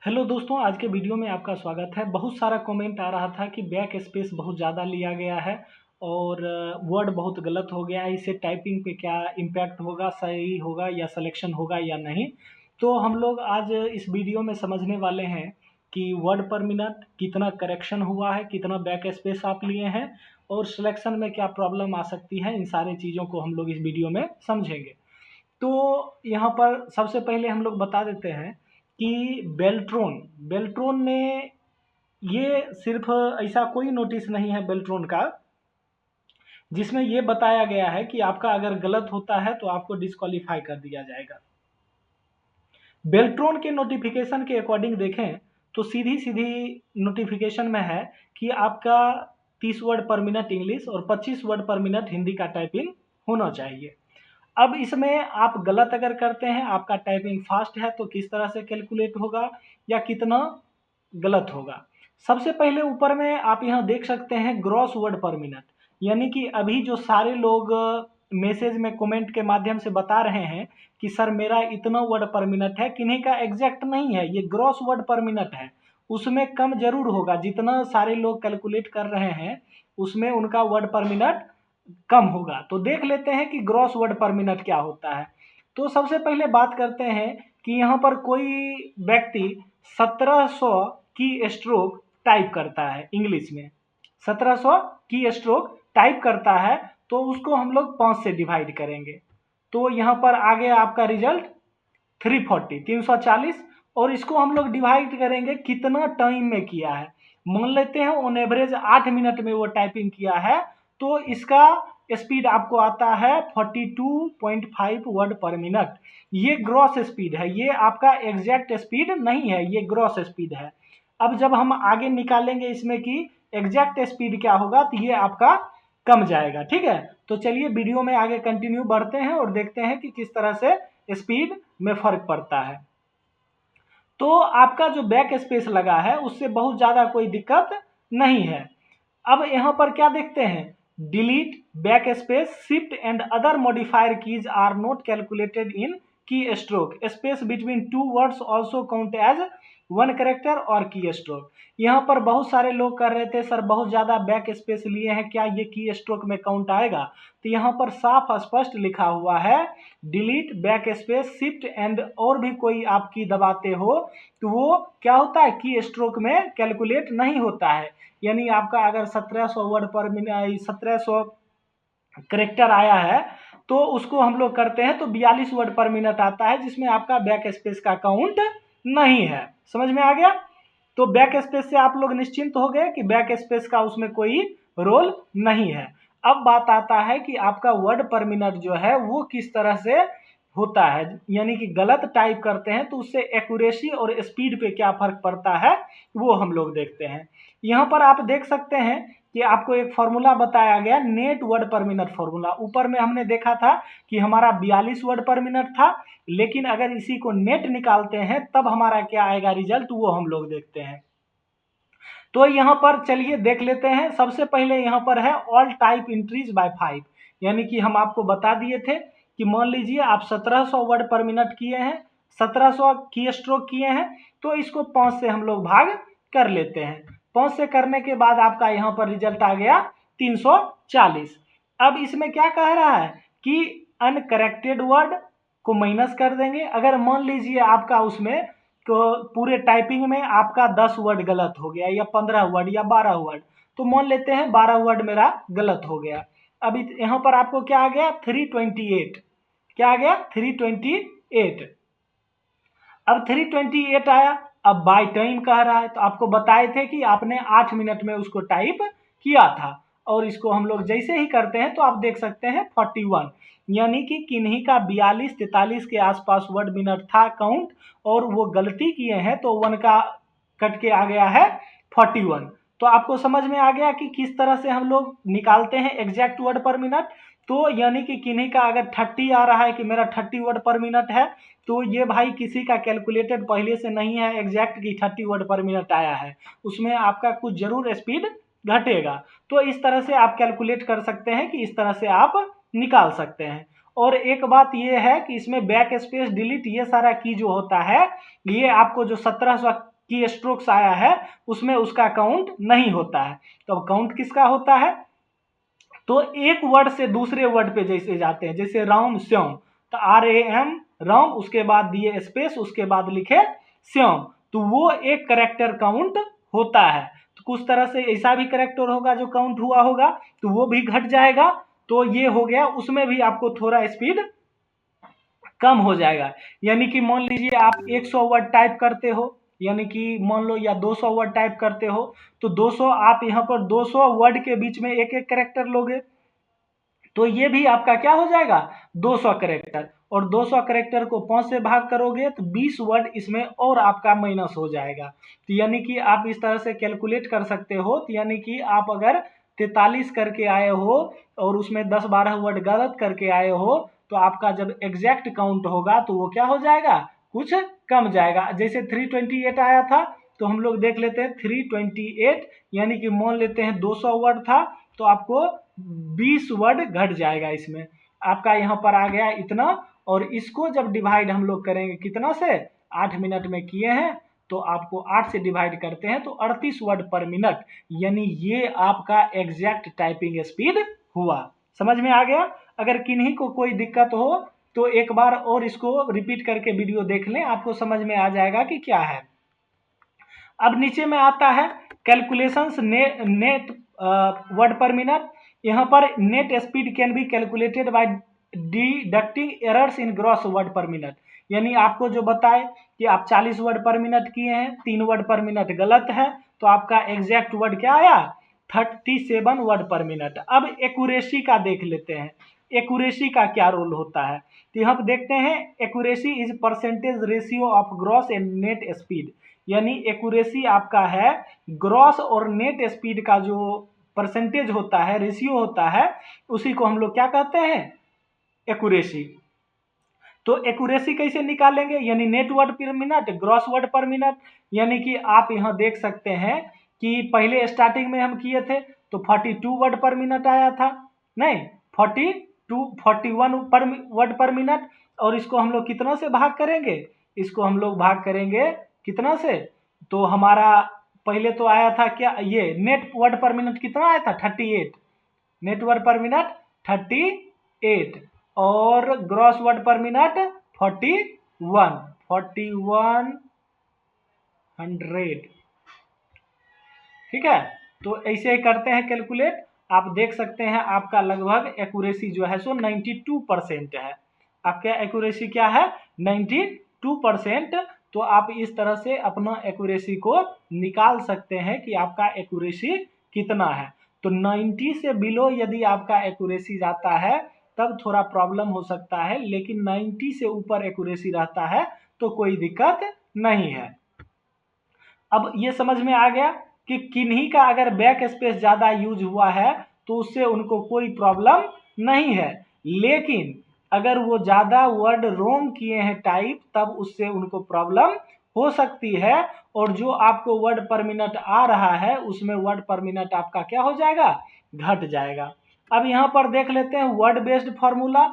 Hello दोस्तों, आज के वीडियो में आपका स्वागत है। बहुत सारा कमेंट आ रहा था कि बैक स्पेस बहुत ज़्यादा लिया गया है और वर्ड बहुत गलत हो गया है। इससे टाइपिंग पे क्या इम्पैक्ट होगा, सही होगा या सिलेक्शन होगा या नहीं। तो हम लोग आज इस वीडियो में समझने वाले हैं कि वर्ड पर मिनट कितना करेक्शन हुआ है, कितना बैक स्पेस आप लिए हैं और सिलेक्शन में क्या प्रॉब्लम आ सकती है। इन सारी चीज़ों को हम लोग इस वीडियो में समझेंगे। तो यहाँ पर सबसे पहले हम लोग बता देते हैं कि बेल्ट्रॉन बेल्ट्रॉन में ये सिर्फ ऐसा कोई नोटिस नहीं है बेल्ट्रॉन का जिसमें ये बताया गया है कि आपका अगर गलत होता है तो आपको डिस्क्वालीफाई कर दिया जाएगा। बेल्ट्रॉन के नोटिफिकेशन के अकॉर्डिंग देखें तो सीधी सीधी नोटिफिकेशन में है कि आपका 30 वर्ड पर मिनट इंग्लिश और 25 वर्ड पर मिनट हिंदी का टाइपिंग होना चाहिए। अब इसमें आप गलत अगर करते हैं, आपका टाइपिंग फास्ट है तो किस तरह से कैलकुलेट होगा या कितना गलत होगा। सबसे पहले ऊपर में आप यहाँ देख सकते हैं ग्रॉस वर्ड पर मिनट, यानी कि अभी जो सारे लोग मैसेज में कमेंट के माध्यम से बता रहे हैं कि सर मेरा इतना वर्ड पर मिनट है, किन्हीं का एग्जैक्ट नहीं है, ये ग्रॉस वर्ड पर मिनट है। उसमें कम जरूर होगा, जितना सारे लोग कैलकुलेट कर रहे हैं उसमें उनका वर्ड पर मिनट कम होगा। तो देख लेते हैं कि ग्रॉस वर्ड पर मिनट क्या होता है। तो सबसे पहले बात करते हैं कि यहाँ पर कोई व्यक्ति 1700 की स्ट्रोक टाइप करता है इंग्लिश में, 1700 की स्ट्रोक टाइप करता है तो उसको हम लोग 5 से डिवाइड करेंगे। तो यहाँ पर आ गया आपका रिजल्ट 340 340। और इसको हम लोग डिवाइड करेंगे कितना टाइम में किया है। मान लेते हैं ऑन एवरेज 8 मिनट में वो टाइपिंग किया है तो इसका स्पीड आपको आता है 42.5 वर्ड पर मिनट। ये ग्रॉस स्पीड है, ये आपका एग्जैक्ट स्पीड नहीं है, ये ग्रॉस स्पीड है। अब जब हम आगे निकालेंगे इसमें कि एग्जैक्ट स्पीड क्या होगा तो ये आपका कम जाएगा। ठीक है, तो चलिए वीडियो में आगे कंटिन्यू बढ़ते हैं और देखते हैं कि किस तरह से स्पीड में फर्क पड़ता है। तो आपका जो बैक स्पेस लगा है उससे बहुत ज़्यादा कोई दिक्कत नहीं है। अब यहाँ पर क्या देखते हैं, delete back space shift and other modifier keys are not calculated in key stroke space between two words also count as one character और की स्ट्रोक। यहाँ पर बहुत सारे लोग कर रहे थे सर बहुत ज़्यादा बैक स्पेस लिए हैं, क्या ये की स्ट्रोक में काउंट आएगा। तो यहाँ पर साफ स्पष्ट लिखा हुआ है delete back space shift and और भी कोई आप की दबाते हो तो वो क्या होता है की स्ट्रोक में कैलकुलेट नहीं होता है। यानी आपका अगर 1700 वर्ड पर मिनट 1700 करेक्टर आया है तो उसको हम लोग करते हैं तो 42 वर्ड पर मिनट आता है जिसमें आपका बैक स्पेस का काउंट नहीं है। समझ में आ गया। तो बैक स्पेस से आप लोग निश्चिंत हो गए कि बैक स्पेस का उसमें कोई रोल नहीं है। अब बात आता है कि आपका वर्ड पर मिनट जो है वो किस तरह से होता है, यानी कि गलत टाइप करते हैं तो उससे एक्यूरेसी और स्पीड पे क्या फर्क पड़ता है वो हम लोग देखते हैं। यहाँ पर आप देख सकते हैं कि आपको एक फॉर्मूला बताया गया net word per minute formula. ऊपर में हमने देखा था कि हमारा 42 वर्ड पर मिनट था, लेकिन अगर इसी को नेट निकालते हैं तब हमारा क्या आएगा रिजल्ट वो हम लोग देखते हैं। तो यहाँ पर चलिए देख लेते हैं। सबसे पहले यहाँ पर है ऑल टाइप इंक्रीज बाय 5, यानी कि हम आपको बता दिए थे कि मान लीजिए आप 1700 वर्ड पर मिनट किए हैं, 1700 की स्ट्रोक किए हैं तो इसको 5 से हम लोग भाग कर लेते हैं। 5 से करने के बाद आपका यहाँ पर रिजल्ट आ गया 340। अब इसमें क्या कह रहा है कि अनकरेक्टेड वर्ड को माइनस कर देंगे। अगर मान लीजिए आपका उसमें तो पूरे टाइपिंग में आपका 10 वर्ड गलत हो गया या 15 वर्ड या 12 वर्ड, तो मान लेते हैं 12 वर्ड मेरा गलत हो गया। अब यहाँ पर आपको क्या आ गया 328, क्या आ गया 328। अब 328 आया, अब बाय टाइम कह रहा है तो आपको बताए थे कि आपने 8 मिनट में उसको टाइप किया था और इसको हम लोग जैसे ही करते हैं तो आप देख सकते हैं 41, यानी कि किन्हीं का 42-43 के आसपास वर्ड मिनट था काउंट और वो गलती किए हैं तो 1 का कट के आ गया है 41। तो आपको समझ में आ गया कि किस तरह से हम लोग निकालते हैं एग्जैक्ट वर्ड पर मिनट। तो यानी कि किन्हीं का अगर 30 आ रहा है कि मेरा 30 वर्ड पर मिनट है तो ये भाई किसी का कैलकुलेटेड पहले से नहीं है एग्जैक्ट की 30 वर्ड पर मिनट आया है, उसमें आपका कुछ जरूर स्पीड घटेगा। तो इस तरह से आप कैलकुलेट कर सकते हैं कि इस तरह से आप निकाल सकते हैं। और एक बात ये है कि इसमें बैक स्पेस डिलीट ये सारा की जो होता है ये आपको जो 1700 की स्ट्रोक्स आया है उसमें उसका काउंट नहीं होता है। तो अब काउंट किसका होता है, तो एक वर्ड से दूसरे वर्ड पे जैसे जाते हैं, जैसे राम श्याम, तो RAM राम, उसके बाद दिए स्पेस, उसके बाद लिखे श्याम, तो वो एक करेक्टर काउंट होता है। तो कुछ तरह से ऐसा भी करेक्टर होगा जो काउंट हुआ होगा तो वो भी घट जाएगा। तो ये हो गया, उसमें भी आपको थोड़ा स्पीड कम हो जाएगा। यानी कि मान लीजिए आप 100 वर्ड टाइप करते हो, यानी कि मान लो या 200 वर्ड टाइप करते हो, तो 200 आप यहाँ पर 200 वर्ड के बीच में एक एक करेक्टर लोगे, तो ये भी आपका क्या हो जाएगा 200 करेक्टर, और 200 करेक्टर को 5 से भाग करोगे तो 20 वर्ड इसमें और आपका माइनस हो जाएगा। तो यानी कि आप इस तरह से कैलकुलेट कर सकते हो। तो यानी कि आप अगर 43 करके आए हो और उसमें 10-12 वर्ड गलत करके आए हो, तो आपका जब एग्जैक्ट काउंट होगा तो वो क्या हो जाएगा, कुछ कम जाएगा। जैसे 328 आया था, तो हम लोग देख लेते हैं 328, यानी कि मान लेते हैं 200 वर्ड था, तो आपको 20 वर्ड घट जाएगा इसमें, आपका यहाँ पर आ गया इतना। और इसको जब डिवाइड हम लोग करेंगे कितना से, 8 मिनट में किए हैं, तो आपको 8 से डिवाइड करते हैं तो 38 वर्ड पर मिनट, यानी ये आपका एग्जैक्ट टाइपिंग स्पीड हुआ। समझ में आ गया। अगर किन्हीं को कोई दिक्कत हो तो एक बार और इसको रिपीट करके वीडियो देख लें, आपको समझ में आ जाएगा कि क्या है। अब नीचे में आता है calculations net word per minute. यहाँ पर net speed can be calculated by deducting errors in gross word per minute. यानी आपको जो बताए कि आप 40 वर्ड पर मिनट किए हैं, 3 वर्ड पर मिनट गलत है, तो आपका एग्जैक्ट वर्ड क्या आया 37 वर्ड पर मिनट। अब एक्यूरेसी का देख लेते हैं, एक्यूरेसी का क्या रोल होता है। तो यहाँ पर देखते हैं accuracy is percentage ratio of gross and net speed. यानी एक्यूरेसी आपका है ग्रॉस और नेट स्पीड का जो परसेंटेज होता है, रेशियो होता है, उसी को हम लोग क्या कहते हैं, एक्यूरेसी। तो एक्यूरेसी कैसे निकालेंगे, यानी net word per minute gross word per minute. यानी कि आप यहाँ देख सकते हैं कि पहले स्टार्टिंग में हम किए थे तो 42 वर्ड पर मिनट आया था, नहीं 41 वर्ड पर मिनट, और इसको हम लोग कितना से भाग करेंगे, इसको हम लोग भाग करेंगे कितना से, तो हमारा पहले तो आया था क्या, ये नेट वर्ड पर मिनट कितना आया था 38, नेट वर्ड पर मिनट 38, और ग्रॉस वर्ड पर मिनट 4100। ठीक है, तो ऐसे ही करते हैं कैलकुलेट। आप देख सकते हैं आपका लगभग एक्यूरेसी जो है सो 92% है। आपका एक्यूरेसी क्या है 92%। तो आप इस तरह से अपना एक्यूरेसी को निकाल सकते हैं कि आपका एक्यूरेसी कितना है। तो 90 से बिलो यदि आपका एक्यूरेसी जाता है तब थोड़ा प्रॉब्लम हो सकता है, लेकिन 90 से ऊपर एक्यूरेसी रहता है तो कोई दिक्कत नहीं है। अब ये समझ में आ गया कि किन्हीं का अगर बैक स्पेस ज़्यादा यूज हुआ है तो उससे उनको कोई प्रॉब्लम नहीं है, लेकिन अगर वो ज़्यादा वर्ड रोंग किए हैं टाइप तब उससे उनको प्रॉब्लम हो सकती है। और जो आपको वर्ड पर मिनट आ रहा है उसमें वर्ड पर मिनट आपका क्या हो जाएगा, घट जाएगा। अब यहाँ पर देख लेते हैं word based formula.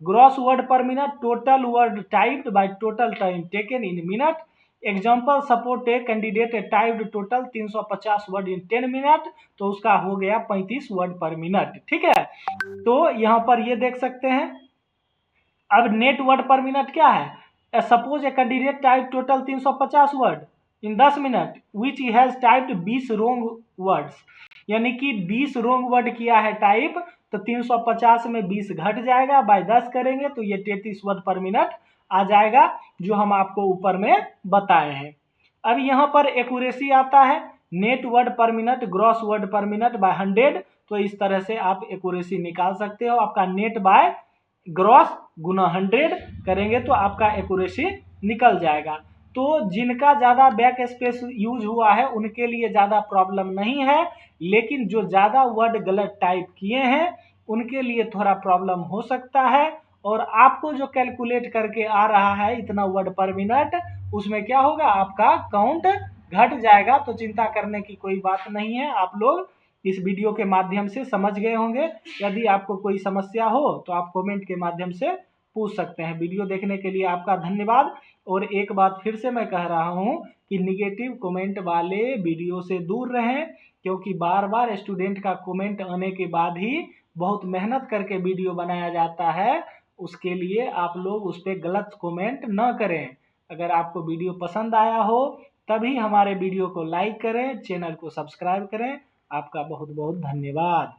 Gross word per minute total word typed by total time taken in minute. Example support a candidate typed total 350 word in 10 minute, तो उसका हो गया 35 वर्ड पर मिनट। ठीक है, तो यहाँ पर ये देख सकते हैं। अब नेट वर्ड पर मिनट क्या है, suppose a candidate type total 350 word in 10 minute which he has typed 20 wrong words. यानी कि 20 रोंग वर्ड किया है टाइप, तो 350 में 20 घट जाएगा, बाय 10 करेंगे तो ये 33 वर्ड पर मिनट आ जाएगा, जो हम आपको ऊपर में बताए हैं। अब यहाँ पर एक्यूरेसी आता है net word per minute gross word per minute by 100। तो इस तरह से आप एक्यूरेसी निकाल सकते हो। आपका नेट बाय ग्रॉस गुना 100 करेंगे तो आपका एक्यूरेसी निकल जाएगा। तो जिनका ज़्यादा बैक स्पेस यूज हुआ है उनके लिए ज़्यादा प्रॉब्लम नहीं है, लेकिन जो ज़्यादा वर्ड गलत टाइप किए हैं उनके लिए थोड़ा प्रॉब्लम हो सकता है। और आपको जो कैलकुलेट करके आ रहा है इतना वर्ड पर मिनट, उसमें क्या होगा, आपका काउंट घट जाएगा। तो चिंता करने की कोई बात नहीं है, आप लोग इस वीडियो के माध्यम से समझ गए होंगे। यदि आपको कोई समस्या हो तो आप कमेंट के माध्यम से पूछ सकते हैं। वीडियो देखने के लिए आपका धन्यवाद। और एक बात फिर से मैं कह रहा हूँ कि निगेटिव कमेंट वाले वीडियो से दूर रहें, क्योंकि बार बार स्टूडेंट का कमेंट आने के बाद ही बहुत मेहनत करके वीडियो बनाया जाता है। उसके लिए आप लोग उस पर गलत कमेंट न करें। अगर आपको वीडियो पसंद आया हो तभी हमारे वीडियो को लाइक करें, चैनल को सब्सक्राइब करें। आपका बहुत बहुत धन्यवाद।